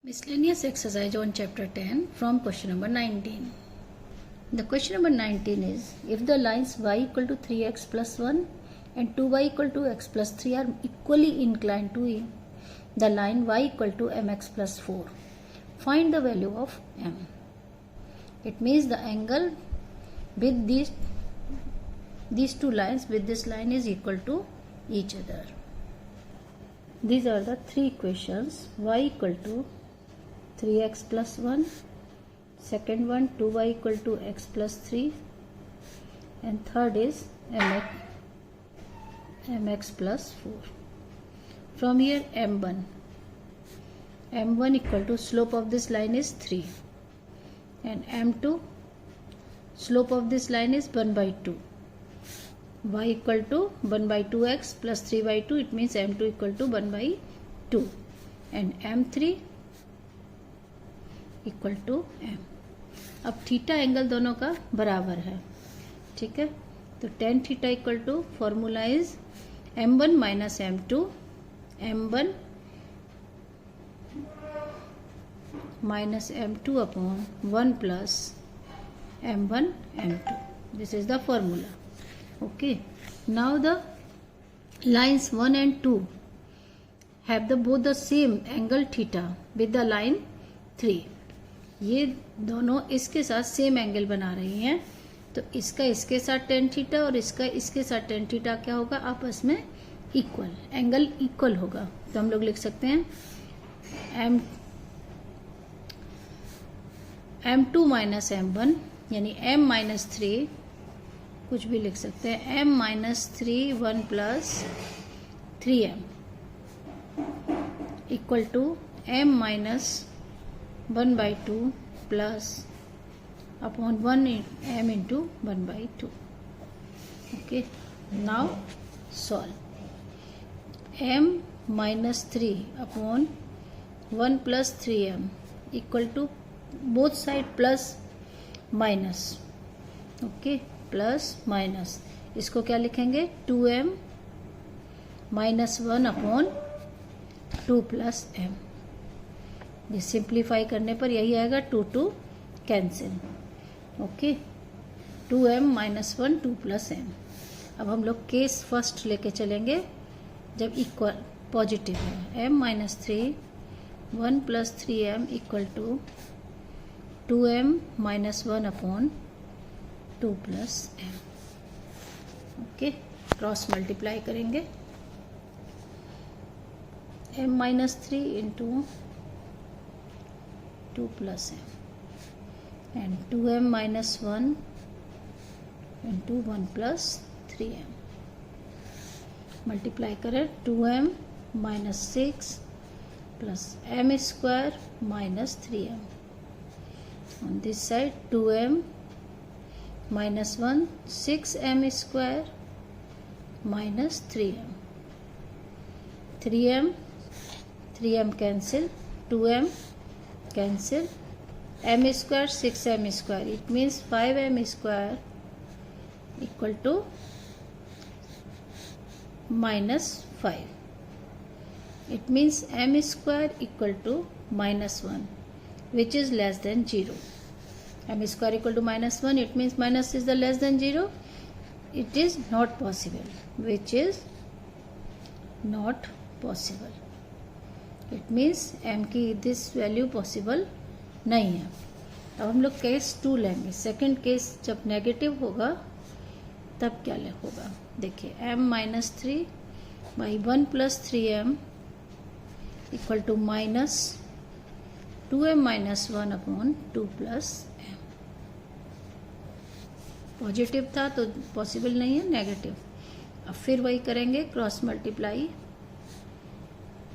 Miscellaneous exercise on chapter 10 from question number 19. The question number 19 is, if the lines y equal to 3x plus 1 and 2y equal to x plus 3 are equally inclined to the line y equal to mx plus 4, find the value of m. It means the angle with these two lines with this line is equal to each other. These are the three equations: y equal to 3x plus 1, second one 2y equal to x plus 3, and third is mx plus 4. From here m1 equal to slope of this line is 3, and m2 slope of this line is 1 by 2. Y equal to 1 by 2x plus 3 by 2, it means m2 equal to 1 by 2, and m3 equal to m. अब theta angle दोनों का बराबर है, ठीक है. तो tan theta equal to formula is m1 minus m2, m1 minus m2 upon 1 plus m1 m2. This is the formula. Okay, now the lines 1 and 2 have the both the same angle theta with the line 3. ये दोनों इसके साथ same angle बना रही हैं, तो इसका इसके साथ टेन थीटा और इसका इसके साथ टेन थीटा क्या होगा, आपस में इक्वल, एंगल इक्वल होगा. तो हम लोग लिख सकते हैं m2 माइनस m1 यानी m माइनस 3, कुछ भी लिख सकते हैं, m minus 3 1 plus 3m equal to m minus 1 by 2 plus upon 1 m into 1 by 2. Okay, now solve. m minus 3 upon 1 plus 3m equal to both side plus minus. Okay, plus minus, इसको क्या लिखेंगे, 2m minus 1 upon 2 plus m. ये simplify करने पर यही आएगा, 2 2 cancel. Okay, 2m minus 1 2 plus m. अब हम लोग केस फर्स्ट लेके चलेंगे जब इक्वल पॉजिटिव है. m minus 3 1 plus 3m equal to 2m minus 1 upon 2 plus m. Okay, cross multiply करेंगे. m minus 3 into 2 plus m and 2m minus 1 into 1 plus 3m. Multiply करें, 2m minus 6 plus m square minus 3m. On this side 2m minus 1 6m square minus 3m. 3m cancel, 2m cancel, m square 6m square, it means 5m square equal to minus 5. It means m square equal to minus 1, which is less than 0. m square equal to minus 1, it means minus is the less than 0. It is not possible, which is not possible. It means m की this value possible नहीं है. अब हम लोग case 2 लेंगे. Second case जब negative होगा तब क्या होगा, देखिए, m minus 3 by 1 plus 3m equal to minus 2m minus 1 upon 2 plus m. Positive था तो पॉसिबल नहीं है, नेगेटिव. अब फिर वही करेंगे, क्रॉस मल्टीप्लाई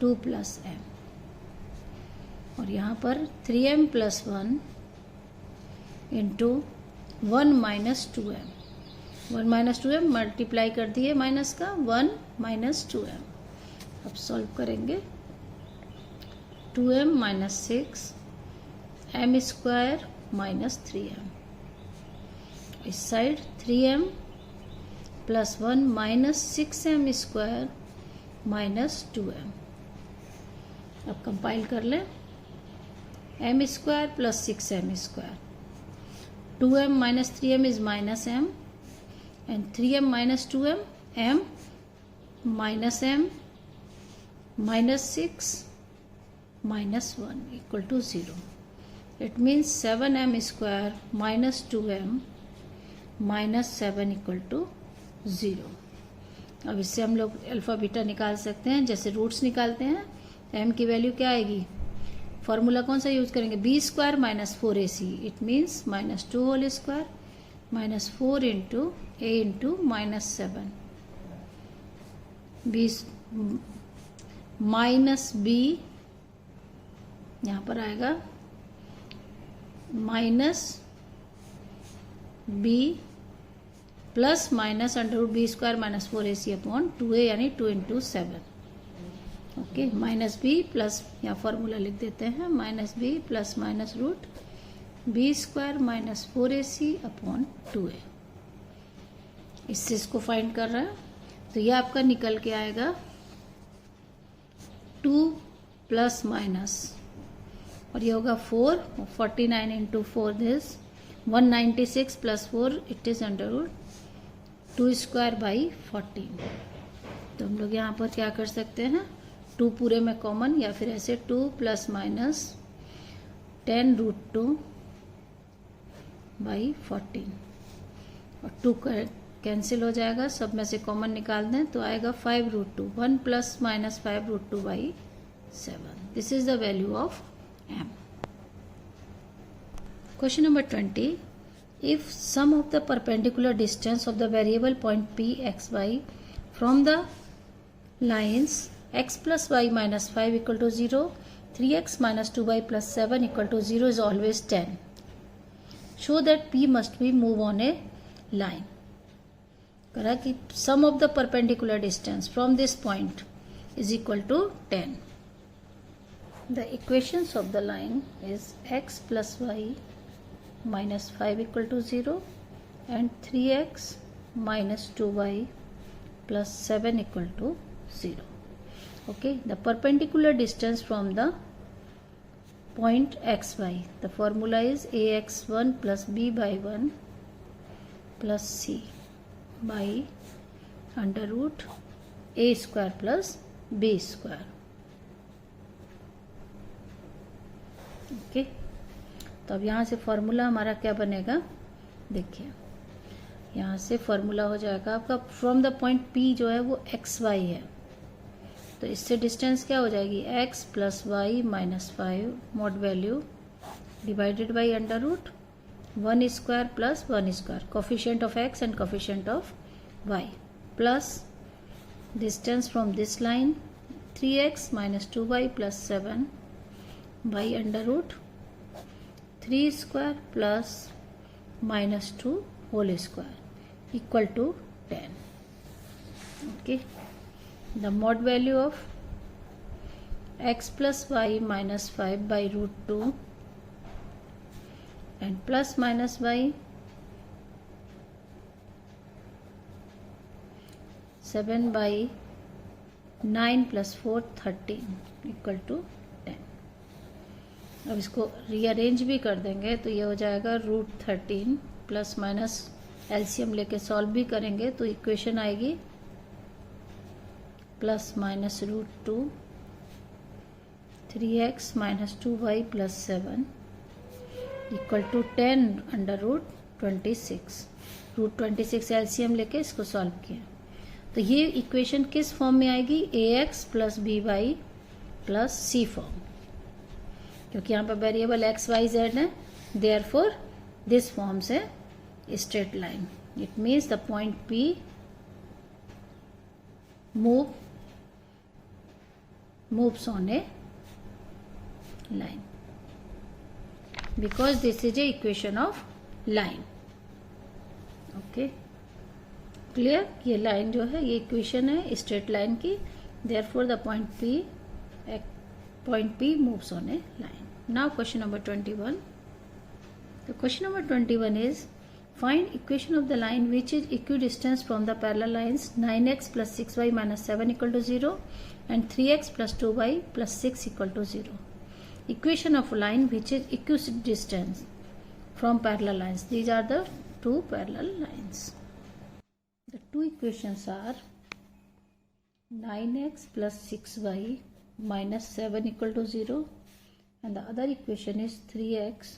2 प्लस m, और यहाँ पर 3m plus 1 into 1 minus 2m. 1 minus 2m multiply कर दिए माइनस का, 1 माइनस 2m. अब सॉल्व करेंगे, 2m minus 6 m square minus 3m. इस side 3m plus 1 minus 6m square minus 2m. अब कंपाइल कर लें, m square plus 6m square. 2m minus 3m is minus m, and 3m minus 2m, m minus m minus 6 minus 1 equal to 0. It means 7m square minus 2m minus 7 equal to 0. अब इससे हम लोग alpha beta निकाल सकते हैं, जैसे roots निकालते हैं. m की वैल्यू क्या आएगी, फॉर्मूला कौन सा यूज करेंगे, b square minus 4ac. It means minus 2 whole square minus 4 into a into minus 7. B minus b यहाँ पर आएगा minus b plus minus under root b square minus 4ac upon 2a यानी 2 into 7. Okay, minus b plus, यहाँ formula लिख देते हैं, minus b plus minus root b square minus 4ac upon 2a. इससे इसको फाइंड कर रहा है, तो ये आपका निकल के आएगा 2 प्लस माइनस, और ये होगा 4, 49 into 4 this 196 plus 4 it is under root 2 square by 14. तो हम लोग यहाँ पर क्या कर सकते हैं, 2 पूरे में कॉमन, या फिर ऐसे 2 प्लस माइनस 10 रूट 2 बाई 14, और 2 कैंसिल हो जाएगा, सब में से कॉमन निकाल दें तो आएगा 5 root 2, 1 plus minus 5 root 2 by 7. This is the value of m. Question number 20. If sum of the perpendicular distance of the variable point p x y from the lines x plus y minus 5 equal to 0, 3x minus 2y plus 7 equal to 0 is always 10. Show that p must be moved on a line. करा कि sum of the perpendicular distance from this point is equal to 10. The equations of the line is x plus y minus 5 equal to 0 and 3x minus 2y plus 7 equal to 0. Okay, the perpendicular distance from the point xy, the formula is ax1 plus b by 1 plus c by under root a square plus b square. Okay, तो अब यहाँ से formula हमारा क्या बनेगा, देखिए यहाँ से फॉर्मूला हो जाएगा आपका फ्रॉम द पॉइंट P जो है वो एक्स वाई है, तो इससे डिस्टेंस क्या हो जाएगी, x plus y minus 5 mod value divided by under root 1 square plus 1 square, coefficient of x and coefficient of y, plus distance from this line 3x minus 2y plus 7 by under root 3 square plus minus 2 whole square equal to 10. Okay, the mod value of x plus y minus 5 by root 2 and plus minus y 7 by 9 plus 4 13 equal to 10. अब इसको rearrange भी कर देंगे तो ये हो जाएगा root 13 plus minus LCM लेके सॉल्व भी करेंगे तो इक्वेशन आएगी plus minus root 2 3x minus 2y plus 7 equal to 10 under root 26. Root 26 LCM लेके इसको सॉल्व किया तो ये इक्वेशन किस फॉर्म में आएगी, ax plus B Y plus C form, क्योंकि यहाँ पर वेरिएबल एक्स वाई जेड है, therefore this forms a straight line. It means the point P moves on a line because this is a equation of line. Okay, clear, ये line जो है ये equation है straight line की, therefore the point P moves on a line. Now question number 21. The question number 21 is find equation of the line which is equidistant from the parallel lines 9x plus 6y minus 7 equal to 0 and 3x plus 2y plus 6 equal to 0. equation of a line which is equidistant from parallel lines. These are the two parallel lines. The two equations are 9x plus 6y minus 7 equal to 0, and the other equation is 3x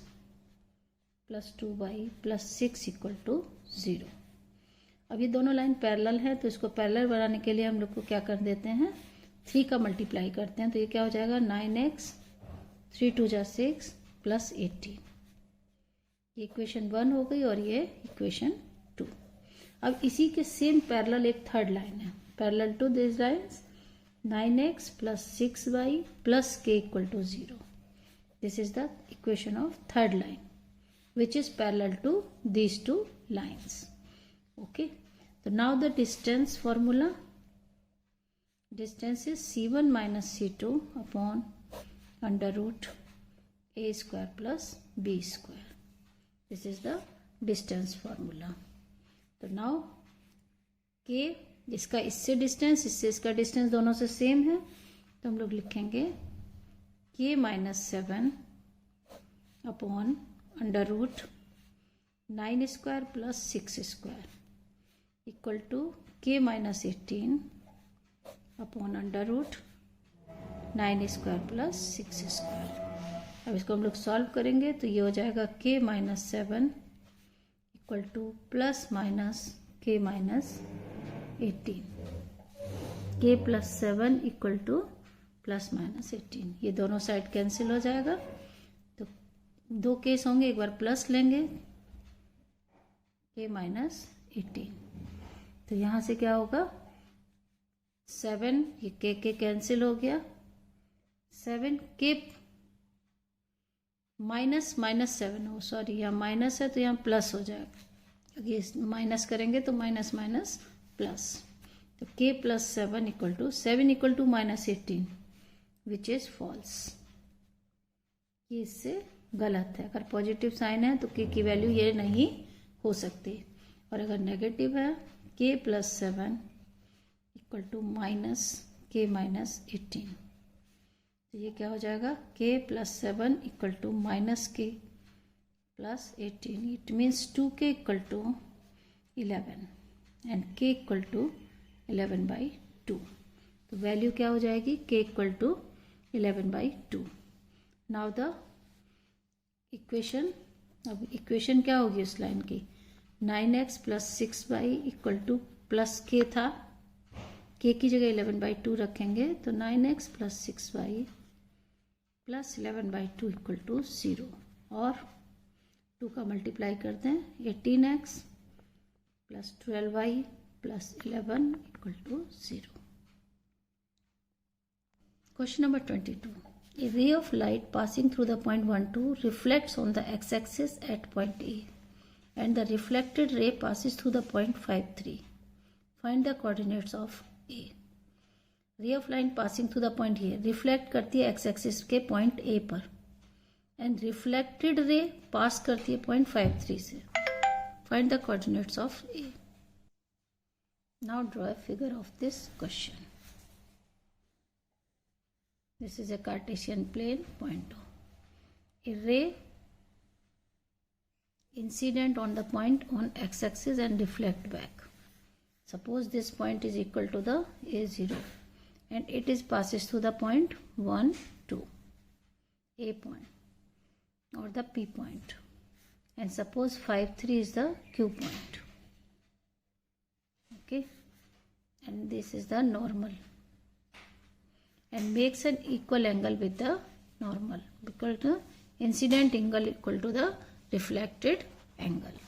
plus 2y plus 6 equal to 0. अब ये दोनों line parallel है, तो इसको parallel बनाने के लिए हम लोग को क्या कर देते हैं, 3 का मल्टीप्लाई करते हैं, तो ये क्या हो जाएगा 9x 3 2 जा 6 प्लस 18. ये इक्वेशन 1 हो गई और ये इक्वेशन 2. अब इसी के सेम पैरेलल एक थर्ड लाइन है, parallel to this lines 9x plus 6y plus k equal to 0. This is the equation of third line which is parallel to these two lines. Okay, so now the distance formula, distance is c1 minus c2 upon under root a square plus b square. This is the distance formula. तो now k, इसका इससे distance, इससे इसका distance दोनों से same है, तो हम लोग लिखेंगे k minus 7 upon under root 9 square plus 6 square equal to k minus 18 upon under root 9 square plus 6 square. अब इसको हम लोग सॉल्व करेंगे तो ये हो जाएगा k minus 7 equal to plus minus k minus 18. k plus 7 equal to plus minus 18. ये दोनों साइड कैंसिल हो जाएगा, तो दो केस होंगे, एक बार प्लस लेंगे k माइनस 18, तो यहाँ से क्या होगा 7, ये k कैंसिल हो गया, 7 k माइनस 7 हो, सॉरी यहाँ माइनस है तो यहाँ प्लस हो जाएगा, ये माइनस करेंगे तो माइनस माइनस प्लस, तो k plus 7 equal to minus 18 which is false. ये इससे गलत है, अगर पॉजिटिव साइन है तो k की वैल्यू ये नहीं हो सकती, और अगर नेगेटिव है k plus 7 equal to minus k minus 18, तो ये क्या हो जाएगा k plus 7 equal to minus k plus 18. It means 2k equal to 11 and k equal to 11/2. तो वैल्यू क्या हो जाएगी k equal to 11/2. Now the equation, अब इक्वेशन क्या होगी उस लाइन की, 9x plus 6y equal to plus k था, k की जगह 11/2 रखेंगे, तो 9x plus 6y plus 11/2 equal to 0, और 2 का मल्टीप्लाई करते हैं, 18x plus 12y plus 11 equal to 0. Question number 22. A ray of light passing through the point 1, 2 reflects on the x-axis at point A, and the reflected ray passes through the point 5, 3. Find the coordinates of A. ray of light passing through the point A reflect करती है x-axis के point A पर, and reflected ray pass करती है point 5, 3 से. Find the coordinates of A. Now draw a figure of this question. This is a Cartesian plane point O. A ray incident on the point on x-axis and reflect back. Suppose this point is equal to the A0 and it is passes through the point 1, 2, A point or the P point, and suppose 5, 3 is the Q point. Okay, and this is the normal, and makes an equal angle with the normal because the incident angle equal to the reflected angle.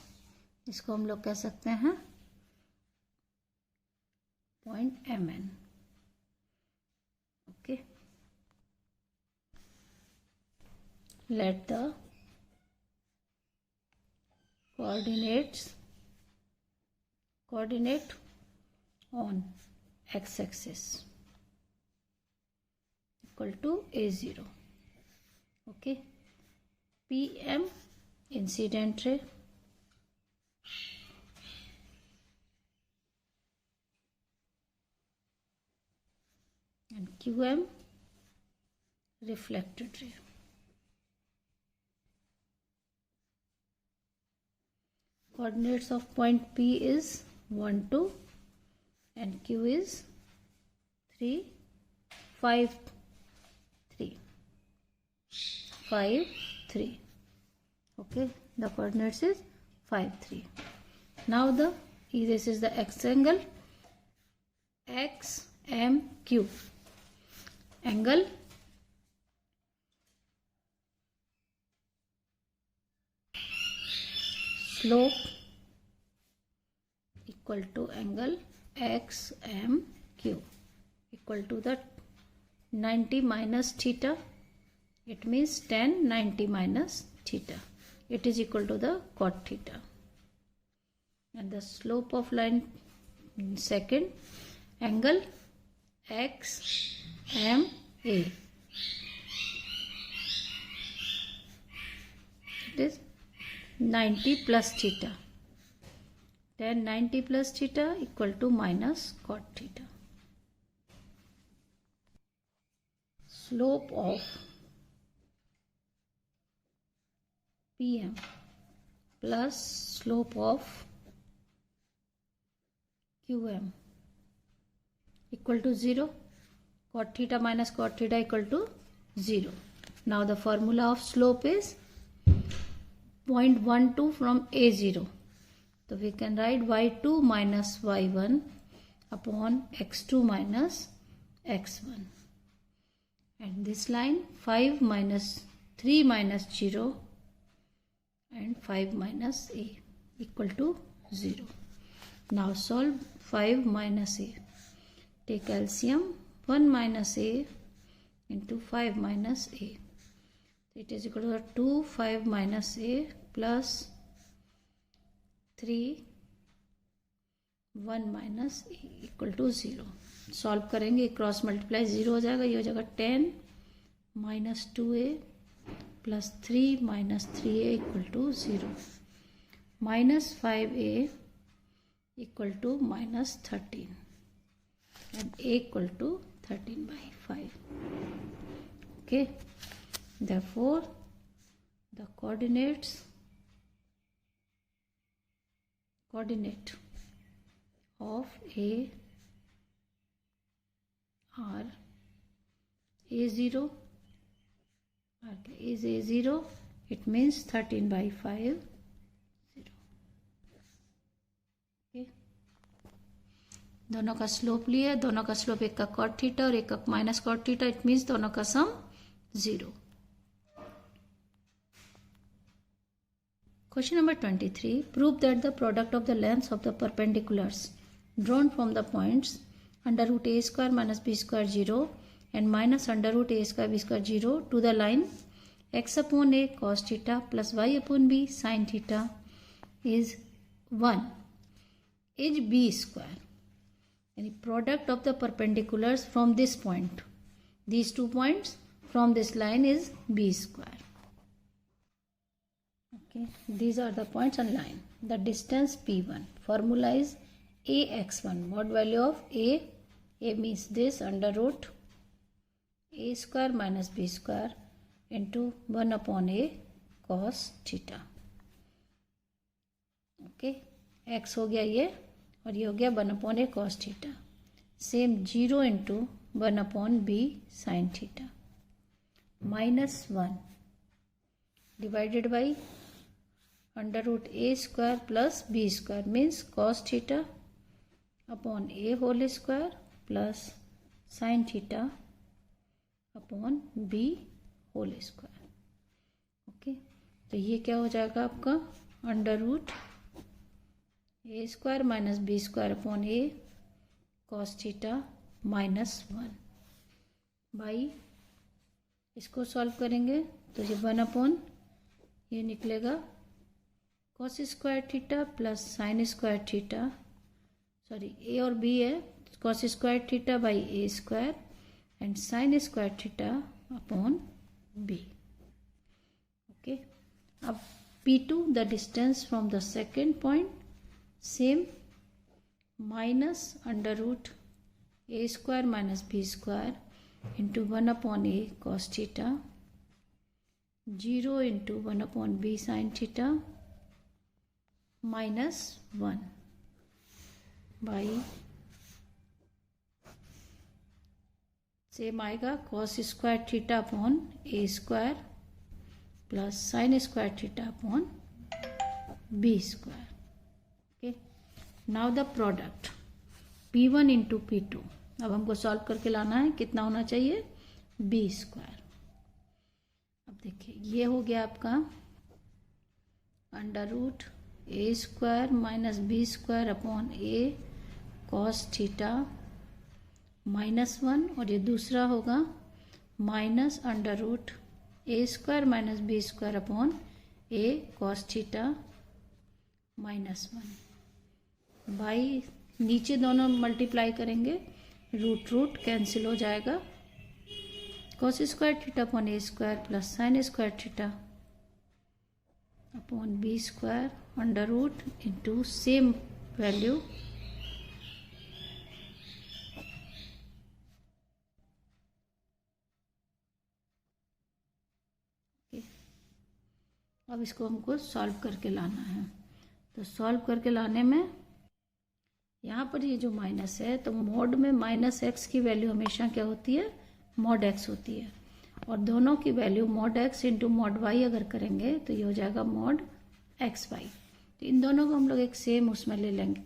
इसको हम लोग कह सकते हैं point MN. Okay, let the coordinate on x-axis equal to A0. Okay, PM incident ray, and QM reflected ray. coordinates of point P is 1, 2 and Q is 3, 5, 3. 5, 3. Okay, the coordinates is 5, 3. Now this is the X angle XMQ. Angle slope equal to angle XMQ equal to the 90 minus theta. It means tan 90 minus theta. It is equal to the cot theta. And the slope of line second angle XMA. It is 90 plus theta. Tan 90 plus theta equal to minus cot theta. Slope of PM plus slope of QM equal to 0. Cot theta minus cot theta equal to 0. Now the formula of slope is 0.12 from A0. So we can write y2 minus y1 upon x2 minus x1. And this line 5 minus 3 minus 0 and 5 minus a equal to 0. Now solve 5 minus a. Take LCM 1 minus a into 5 minus a. It is equal to 2 5 minus a plus 3 1 minus a equal to 0. Solve करेंगे cross multiply 0 हो जाएगा. ये हो जाएगा 10 minus 2a plus 3 minus 3a equal to 0. Minus 5a equal to minus 13 and a equal to 13 by 5. Okay. Therefore, the coordinate of A are A0 is A0. It means 13 by 5 0. Okay. दोनों का slope लिया. दोनों का slope एक का cot theta और एक का minus cot theta. It means दोनों का सम 0. Question number 23. Prove that the product of the lengths of the perpendiculars drawn from the points under root a square minus b square 0 and minus under root a square b square 0 to the line x upon a cos theta plus y upon b sin theta is 1 is b square. Any product of the perpendiculars from this point, these 2 points from this line is b square. Okay, these are the points on line. The distance p1. Formula is ax1. What value of a? A means this under root a square minus b square into 1 upon a cos theta. Okay, x हो गया ये और ये हो गया 1 upon a cos theta. Same 0 into 1 upon b sin theta. Minus 1 divided by under root a square plus b square means cos theta upon a whole square plus sin theta upon b whole square. Okay, तो ये क्या हो जाएगा आपका under root A square minus B square upon A cos theta minus 1 by, इसको solve करेंगे तो ये 1 अपॉन ये निकलेगा cos square theta plus sine square theta, sorry A और बी है, cos square theta by A square and sine square theta upon B. Okay, अब P2 the distance from the second point, same minus under root a square minus b square into 1 upon a cos theta 0 into 1 upon b sin theta -1 by same आएगा cos square theta upon A square plus sine square theta upon B square. Okay, now the product P1 into P2. अब हमको solve करके लाना है, कितना होना चाहिए, B square. अब देखिए ये हो गया आपका अंडर रूट ए square minus B square upon ए कॉस थीटा -1, और ये दूसरा होगा minus under root A square minus B square upon A cos theta -1 by नीचे दोनों मल्टीप्लाई करेंगे, रूट रूट कैंसिल हो जाएगा, कॉस स्क्वायर थीटा अपॉन ए square plus sine square theta upon B square under root into same value अब इसको हमको solve करके लाना है. तो सॉल्व करके लाने में यहाँ पर ये जो माइनस है, तो मॉड में -x की वैल्यू हमेशा क्या होती है, मॉड x होती है, और दोनों की value mod x into mod y अगर करेंगे तो ये हो जाएगा मॉड xy. तो इन दोनों को हम लोग एक सेम उसमें ले लेंगे,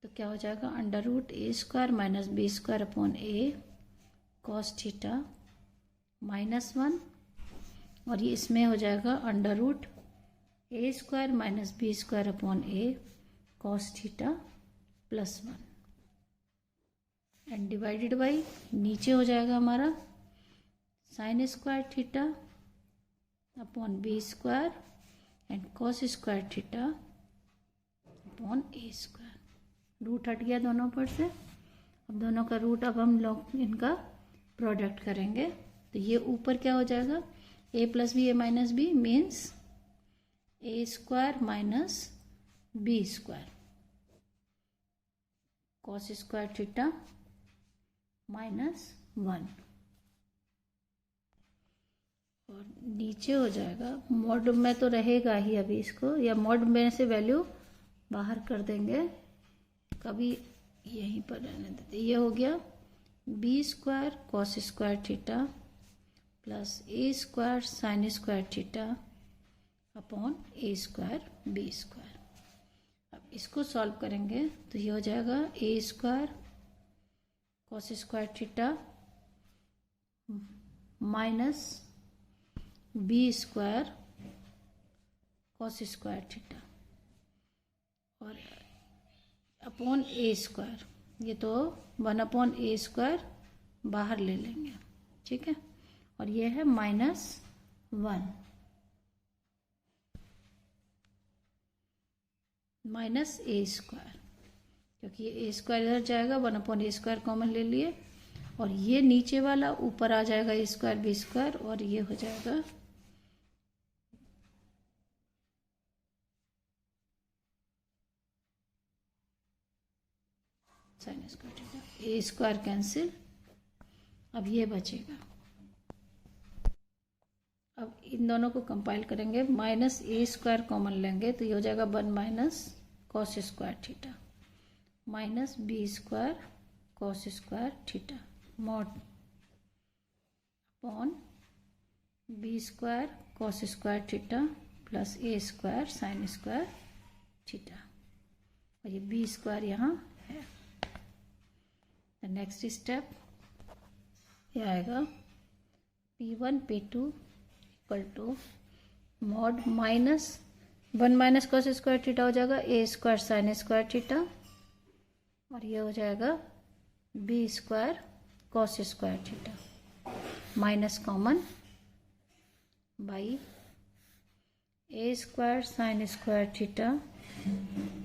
तो क्या हो जाएगा अंडर रूट ए square minus B square upon ए कॉस थीटा -1, और ये इसमें हो जाएगा under root A square minus B square upon A cos theta +1 and divided by नीचे हो जाएगा हमारा sine square theta upon B square and cos square theta upon A square. Root हट गया दोनों पर से. अब दोनों का रूट अब हम लोग इनका प्रोडक्ट करेंगे, तो ये ऊपर क्या हो जाएगा, a plus b a minus b means a square minus B square cos square theta -1, और नीचे हो जाएगा मॉड में तो रहेगा ही अभी इसको, या मॉड में से वैल्यू बाहर कर देंगे, कभी यहीं पर रहने देते. ये हो गया b square cos square theta plus a square sine square theta upon A square b square. अब इसको सॉल्व करेंगे तो ये हो जाएगा a square cos square theta minus B square cos square theta और अपॉन ए स्क्वायर. ये तो 1 अपॉन ए स्क्वायर बाहर ले लेंगे, ठीक है, और ये है -1 माइनस ए स्क्वायर, क्योंकि ये ए स्क्वायर इधर जाएगा, 1 अपॉन ए स्क्वायर कॉमन ले लिए, और ये नीचे वाला ऊपर आ जाएगा ए स्क्वायर बी स्क्वायर, और ये हो जाएगा साइन स्क्वायर थीटा. ए स्क्वायर कैंसिल, अब ये बचेगा. अब इन दोनों को कंपाइल करेंगे, माइनस ए स्क्वायर कॉमन लेंगे तो ये हो जाएगा 1 minus cos square theta minus B square cos square theta mod upon B square cos square theta plus a square sine square theta, और ये बी स्क्वायर यहाँ है. नेक्स्ट स्टेप ये आएगा P1 P2 equal to mod -1 minus cos square theta हो जाएगा a square sine square theta, और ये हो जाएगा b square cos square theta minus common by A square sine square theta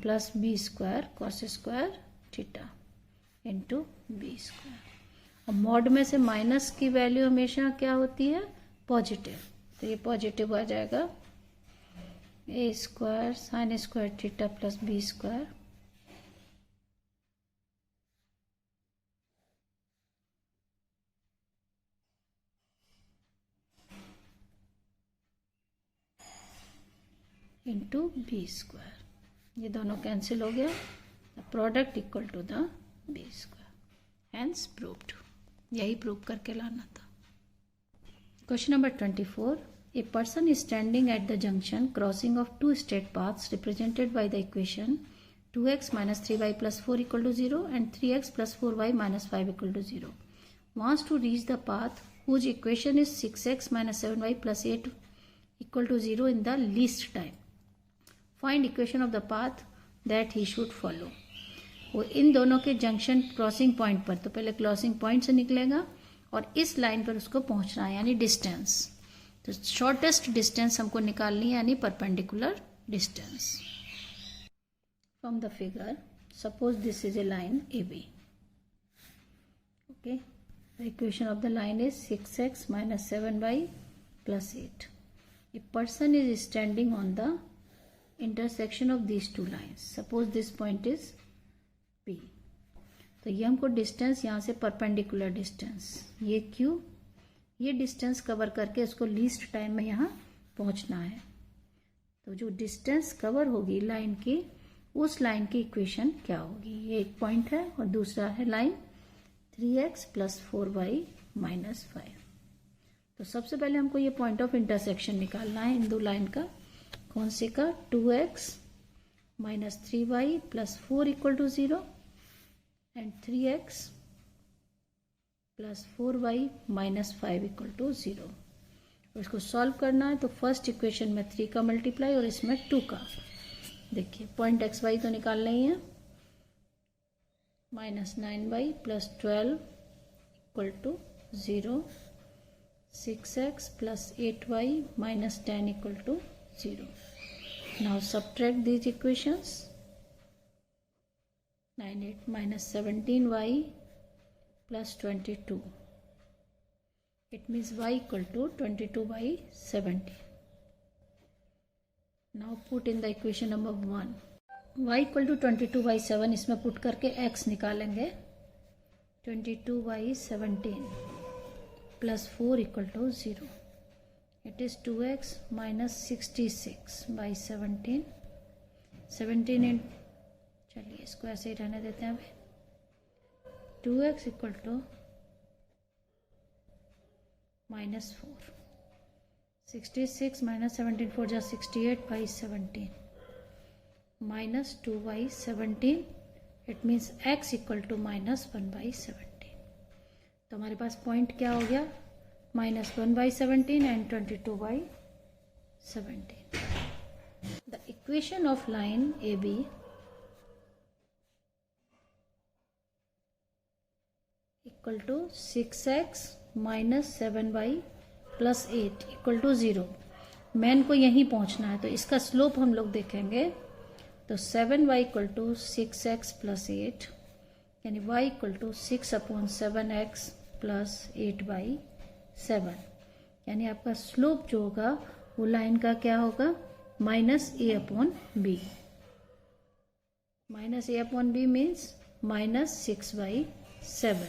plus b square cos square theta into b square. और mod में से minus की वैल्यू हमेशा क्या होती है, पॉजिटिव, तो ये पॉजिटिव आ जाएगा a square sine square theta plus b square into b square. ये दोनों कैंसिल हो गया, the product equal to the b square, hence proved. यही प्रूव करके लाना था। Question number 24, a person is standing at the junction crossing of two straight paths represented by the equation 2x minus 3y plus 4 equal to 0 and 3x plus 4y minus 5 equal to 0. Wants to reach the path whose equation is 6x minus 7y plus 8 equal to 0 in the least time. Find equation of the path that he should follow. वो इन दोनों के junction crossing point पर, तो पहले crossing point से निकलेगा और इस लाइन पर उसको पहुंचना है, यानी डिस्टेंस। तो शॉर्टेस्ट डिस्टेंस हमको निकालनी है, यानी perpendicular distance. From the figure, suppose this is a line AB. Okay, the equation of the line is 6x minus 7y plus 8. A person is standing on the intersection of these two lines. Suppose this point is P. तो ये हमको distance यहाँ से perpendicular distance, ये Q, ये distance cover करके इसको least time में यहाँ पहुँचना है। तो जो डिस्टेंस कवर होगी लाइन की, उस लाइन की इक्वेशन क्या होगी? ये एक पॉइंट है और दूसरा है line 3x plus 4y minus 5। तो सबसे पहले हमको ये पॉइंट ऑफ इंटरसेक्शन निकालना है इन दो लाइन का। कौन से का? 2x minus 3y plus 4 equal to 0 and 3x plus 4y minus 5 equal to 0। इसको सॉल्व करना है तो फर्स्ट इक्वेशन में 3 का मल्टीप्लाई और इसमें 2 का। देखिए पॉइंट एक्स वाई तो निकालना ही है, minus 9y plus 12 equal to 0, 6x plus 8y minus 10 equal to 0। Now subtract these equations, 9 minus 17y plus 22. It means y equal to 22 by 17. Now put in the equation number 1. y equal to 22 by 7, इसमें put करके x निकालेंगे। 22 by 17 plus 4 equal to 0. It is 2x minus 66 by 17. 17 in, चलिए इसको ऐसे ही रहने देते हैं अभी। 2x equal to minus 4, 66 minus 17 4 जा 68 by 17 minus 2 by 17, it means x equal to minus 1 by 17। तो हमारे पास पॉइंट क्या हो गया? Minus 1 by 17 and 22 by 17। The equation of line a b equal to 6x minus 7y plus 8 equal to 0। मैन को यहीं पहुंचना है तो इसका स्लोप हम लोग देखेंगे। तो 7y equal to 6x plus 8, यानी y equal to 6 upon 7x plus 8 by 7, यानी आपका स्लोप जो होगा वो लाइन का क्या होगा? Minus a upon b. Minus a upon b means minus 6 by 7।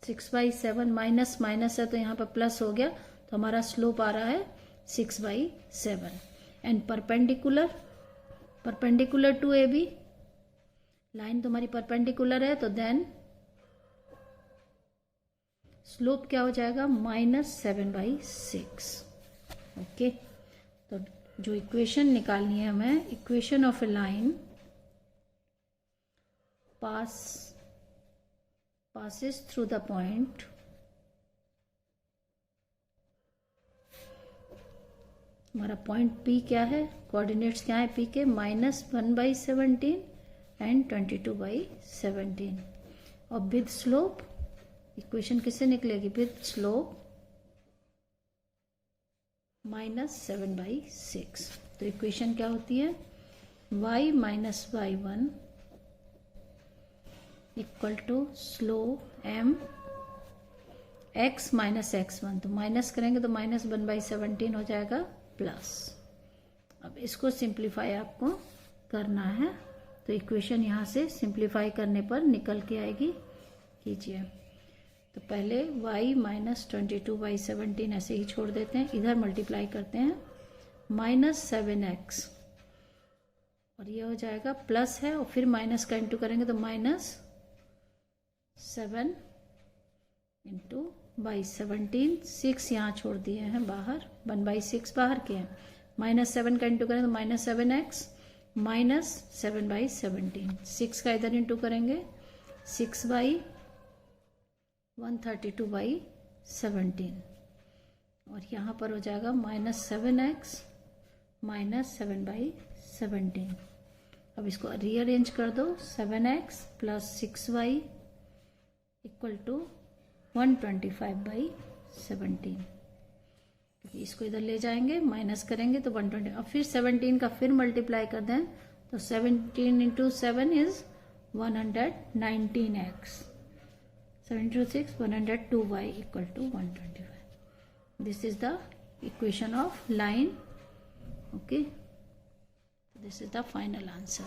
6 by 7 minus minus है तो यहाँ पर प्लस हो गया, तो हमारा स्लोप आ रहा है 6 by 7। And perpendicular to a b, line तुम्हारी परपेंडिकुलर है तो देन स्लोप क्या हो जाएगा? Minus 7 by 6। ओके, तो जो इक्वेशन निकालनी है हमें, equation of a line passes through the point हमारा पॉइंट P क्या है? कोऑर्डिनेट्स क्या है P के? Minus 1 by 17 and 22 by 17। और विद स्लोप इक्वेशन किससे निकलेगी? With slope minus 7 by 6। तो इक्वेशन क्या होती है? y minus y1 equal to slope m x minus x1। तो माइनस करेंगे तो माइनस 1 बाई 17 हो जाएगा प्लस। अब इसको सिंप्लीफाई आपको करना है, तो इक्वेशन यहाँ से सिंप्लीफाई करने पर निकल के आएगी। कीजिए, तो पहले y माइनस 22 बाई 17 ऐसे ही छोड़ देते हैं, इधर मल्टीप्लाई करते हैं। माइनस 7x और ये हो जाएगा प्लस है और फिर माइनस का इंटू करेंगे तो -7 इंटू बाई 17, 6 यहाँ छोड़ दिए हैं बाहर, 1/6 बाहर के हैं, -7 का इंटू करें तो -7x -7/17, 6 का इधर इंटू करेंगे 6/132/17 और यहाँ पर हो जाएगा -7x -7/17। अब इसको रीअरेंज कर दो, 7x + 6y = 125/17। इसको इधर ले जाएंगे, माइनस करेंगे तो 120, अब फिर 17 का फिर मल्टीप्लाई कर दें तो 17 × 7 = 119x, 7 × 6 102y = 125। This is the equation of line. Okay, this is the final answer.